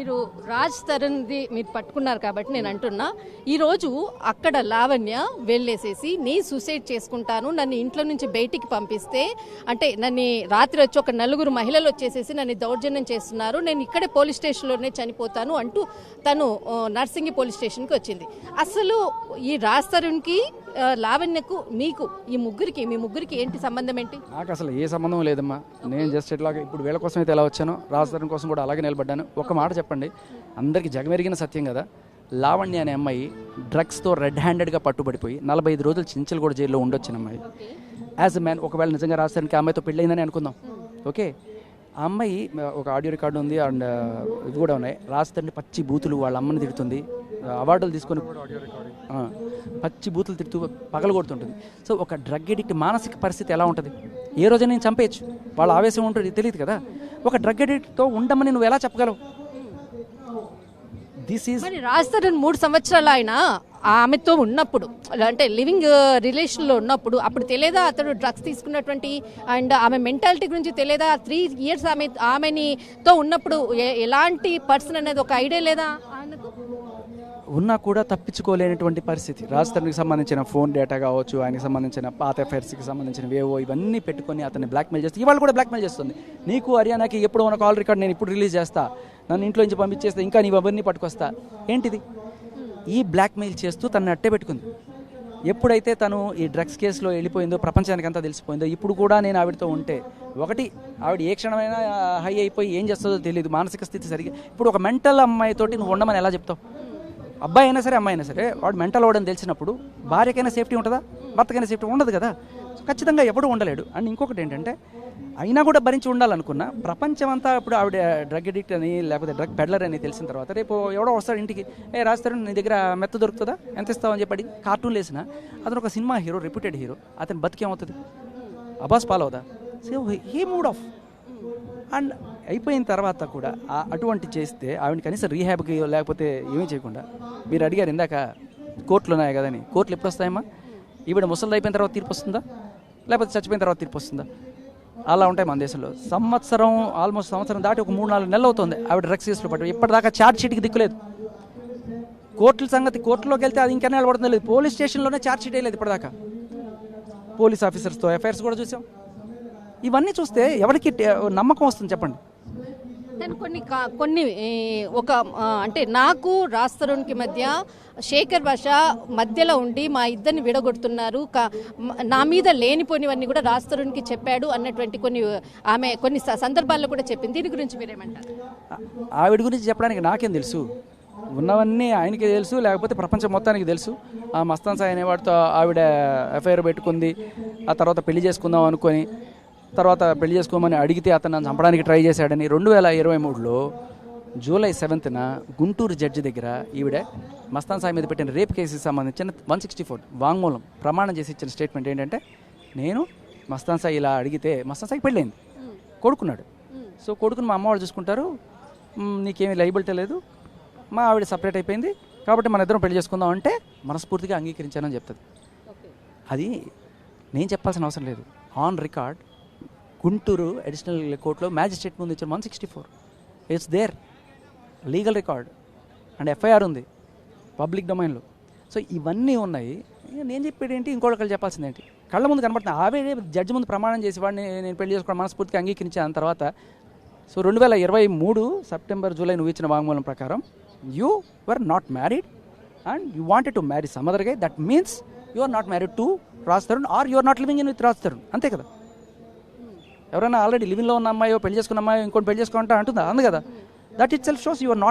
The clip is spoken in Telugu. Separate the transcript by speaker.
Speaker 1: మీరు రాజ్ తరుణ్ది మీరు పట్టుకున్నారు కాబట్టి నేను అంటున్నా, ఈరోజు అక్కడ లావణ్య వెళ్ళేసేసి నీ సూసైడ్ చేసుకుంటాను, నన్ను ఇంట్లో నుంచి బయటికి పంపిస్తే, అంటే నన్ను రాత్రి వచ్చి ఒక నలుగురు మహిళలు వచ్చేసేసి నన్ను దౌర్జన్యం చేస్తున్నారు, నేను ఇక్కడే పోలీస్ స్టేషన్లోనే చనిపోతాను అంటూ తను నర్సింగి పోలీస్ స్టేషన్కి వచ్చింది. అసలు ఈ రాజ్ తరుణ్కి లావణ్యకు మీకు మీ ముగ్గురికి ఏంటి సంబంధం ఏంటి?
Speaker 2: నాకు అసలు ఏ సంబంధం లేదమ్మా. నేను జస్ట్ ఇట్లాగా ఇప్పుడు వీళ్ళ కోసం అయితే ఎలా వచ్చానో రాజ్ తరుణ్ కోసం కూడా అలాగే నిలబడ్డాను. ఒక మాట చెప్పండి, అందరికీ జగమెరిగిన సత్యం కదా, లావణ్య అనే అమ్మాయి డ్రగ్స్తో రెడ్ హ్యాండెడ్గా పట్టుబడిపోయి 45 రోజులు చించలు కూడా జైల్లో ఉండొచ్చిన అమ్మాయి. యాజ్ ఎ మ్యాన్, ఒకవేళ నిజంగా రాజ్ తరుణ్కి ఆ అమ్మాయితో పెళ్ళయిందని అనుకుందాం, ఓకే, ఆ అమ్మాయి ఒక ఆడియో రికార్డు ఉంది అండ్ ఇవి కూడా ఉన్నాయి. రాజ్ తరుణ్ పచ్చి బూతులు వాళ్ళ అమ్మని తిడుతుంది, అవార్డులు తీసుకొని పచ్చి బూతులు తిడుతూ పగలు కొడుతుంటుంది. సో ఒక డ్రగ్ ఎడిక్ట్ మానసిక పరిస్థితి ఎలా ఉంటుంది? ఏ రోజైనా నేను చంపేయచ్చు, వాళ్ళ ఆవేశం ఉంటుంది, తెలియదు కదా. ఒక డ్రగ్ ఎడిక్ట్తో ఉండమని నువ్వు ఎలా చెప్పగలవు?
Speaker 1: మరి రాజ్ తరుణ్ 3 సంవత్సరాలు ఆయన ఆమెతో ఉన్నప్పుడు, అంటే లివింగ్ రిలేషన్లో ఉన్నప్పుడు, అప్పుడు తెలియదా అతడు డ్రగ్స్ తీసుకున్నటువంటి అండ్ ఆమె మెంటాలిటీ గురించి తెలియదా? 3 years ఆమెతో ఉన్నప్పుడు ఎలాంటి పర్సన్ అనేది ఒక ఐడియా లేదా ఆయనకు?
Speaker 2: ఉన్నా కూడా తప్పించుకోలేనటువంటి పరిస్థితి. రాజ్ తరుణ్కి సంబంధించిన ఫోన్ డేటా కావచ్చు, ఆయనకి సంబంధించిన పాత ఎఫ్ఐఆర్స్కి సంబంధించినవేవో ఇవన్నీ పెట్టుకొని అతన్ని బ్లాక్మెయిల్ చేస్తుంది. ఇవాళ కూడా బ్లాక్మెయిల్ చేస్తుంది. నీకు హర్యానాకి ఎప్పుడు ఉన్న కాల్ రికార్డ్ నేను ఇప్పుడు రిలీజ్ చేస్తా, నన్ను ఇంట్లో నుంచి పంపించేస్తే ఇంకా నీవు అవన్నీ పట్టుకొస్తా. ఏంటిది? ఈ బ్లాక్మెయిల్ చేస్తూ తనని అట్టే పెట్టుకుంది. ఎప్పుడైతే తను ఈ డ్రగ్స్ కేసులో వెళ్ళిపోయిందో, ప్రపంచానికి అంతా తెలిసిపోయిందో, ఇప్పుడు కూడా నేను ఆవిడతో ఉంటే, ఒకటి ఆవిడ ఏ క్షణమైనా హై అయిపోయి ఏం చేస్తుందో తెలియదు, మానసిక స్థితి సరిగ్గా. ఇప్పుడు ఒక మెంటల్ అమ్మాయితోటి నువ్వు ఉండమని ఎలా చెప్తావు? అబ్బాయి అయినా సరే అమ్మాయి అయినా సరే వాడు మెంటల్ అవ్వడం తెలిసినప్పుడు భార్యకైనా సేఫ్టీ ఉంటుందా? భర్తకైనా సేఫ్టీ ఉండదు కదా. ఖచ్చితంగా ఎవడు ఉండలేడు. అండ్ ఇంకొకటి ఏంటంటే, అయినా కూడా భరించి ఉండాలనుకున్నా, ప్రపంచం అంతా ఇప్పుడు ఆవిడ డ్రగ్ అడిక్ట్ అని లేకపోతే డ్రగ్ పెడ్లర్ అని తెలిసిన తర్వాత రేపు ఎవడో వస్తాడు ఇంటికి, రాజ్ తరుణ్ నీ దగ్గర మెత్త దొరుకుతుందా, ఎంత ఇస్తావని చెప్పి కార్టూన్లు వేసిన అతను ఒక సినిమా హీరో, రెప్యూటెడ్ హీరో, అతని బతికేమవుతుంది? అబాస్ పాలు అవుదా? So he mood off. And అయిపోయిన తర్వాత కూడా అటువంటి చేస్తే ఆవిడ కనీసం రీహాబ్కి లేకపోతే ఏమీ చేయకుండా, మీరు అడిగారు ఇందాక కోర్టులు ఉన్నాయి కదని, కోర్టులు ఎప్పుడు వస్తాయమ్మా? ఈవిడ ముసలి అయిపోయిన తర్వాత తీర్పు వస్తుందా, లేకపోతే చచ్చిపోయిన తర్వాత తీర్పు వస్తుందా? అలా ఉంటాయి మన దేశంలో. ఆల్మోస్ట్ సంవత్సరం దాటి ఒక 3-4 నెలలు అవుతుంది ఆవిడ డ్రగ్స్ కేసులో పట్టు. ఇప్పటిదాకా ఛార్జ్ షీట్కి దిక్కులేదు. కోర్టుల సంగతి, కోర్టులోకి వెళ్తే అది ఇంకెన్నాళ్ళు పడుతుంది లేదు, పోలీస్ స్టేషన్లోనే ఛార్జ్ షీట్ వేయలేదు ఇప్పటిదాకా. పోలీస్ ఆఫీసర్స్తో ఎఫ్ఐఆర్స్ కూడా చూసాం. ఇవన్నీ చూస్తే ఎవరికి నమ్మకం వస్తుంది చెప్పండి?
Speaker 1: నేను కొన్ని ఒక అంటే నాకు రాజ్ తరుణ్కి మధ్య శేఖర్ భాష మధ్యలో ఉండి మా ఇద్దరిని విడగొడుతున్నారు, నా మీద లేనిపోనివన్నీ కూడా రాజ్ తరుణ్కి చెప్పాడు అన్నటువంటి ఆమె కొన్ని సందర్భాల్లో కూడా చెప్పింది. దీని గురించి మీరేమంటారు?
Speaker 2: ఆవిడ గురించి చెప్పడానికి నాకేం తెలుసు? ఉన్నవన్నీ ఆయనకే తెలుసు, లేకపోతే ప్రపంచం మొత్తానికి తెలుసు. ఆ మస్తాన్ సాయి అనేవాడితో ఆవిడ ఎఫ్ఐఆర్ పెట్టుకుంది, ఆ తర్వాత పెళ్లి చేసుకుందాం అనుకొని, తర్వాత పెళ్లి చేసుకోమని అడిగితే అతను నన్ను చంపడానికి ట్రై చేశాడని 2023లో జూలై 7న గుంటూరు జడ్జి దగ్గర ఈవిడ మస్తాన్ సాయి మీద పెట్టిన రేప్ కేసుకి సంబంధించిన 164 వాంగ్మూలం ప్రమాణం చేసి ఇచ్చిన స్టేట్మెంట్ ఏంటంటే, నేను మస్తాన్ సాయి ఇలా అడిగితే, మస్తాన్ సాయి పెళ్ళైంది, కొడుకున్నాడు, సో కొడుకుని మా అమ్మవాళ్ళు చూసుకుంటారు, నీకేమీ లైబిలిటీ లేదు, మా ఆవిడ సపరేట్ అయిపోయింది కాబట్టి మన ఇద్దరం పెళ్లి చేసుకుందాం అంటే మనస్ఫూర్తిగా అంగీకరించానని చెప్తుంది. అది నేను చెప్పాల్సిన అవసరం లేదు. ఆన్ రికార్డ్ గుంటూరు అడిషనల్ కోర్టులో మ్యాజిస్ట్రేట్ ముందు ఇచ్చిన 164 it's there, legal record and FIR ఉంది పబ్లిక్ డొమైన్లో. సో ఇవన్నీ ఉన్నాయి. నేను చెప్పేది ఏంటి, ఇంకోటి చెప్పాల్సింది ఏంటి? కళ్ళ ముందు కనబడుతుంది. ఆవిడ జడ్జి ముందు ప్రమాణం చేసి వాడిని నేను పెళ్లి చేసుకోవడం మనస్ఫూర్తిగా అంగీకరించాను తర్వాత. సో 2023 సెప్టెంబర్ జూలై నువ్వు ఇచ్చిన వాంగ్మూలం ప్రకారం you were not married and you wanted to marry some other guy, that means you are not married to Raj Tarun are you are not living in with Raj Tarun, అంతే కదా. ఎవరైనా ఆల్రెడీ లివింగ్లో ఉన్న అమ్మాయో పెళ్లి చేసుకున్న అమ్మాయో ఇంకోటి పెళ్లి చేసుకోవాలంటే అంటుందా? అందు కదా. That itself shows you are not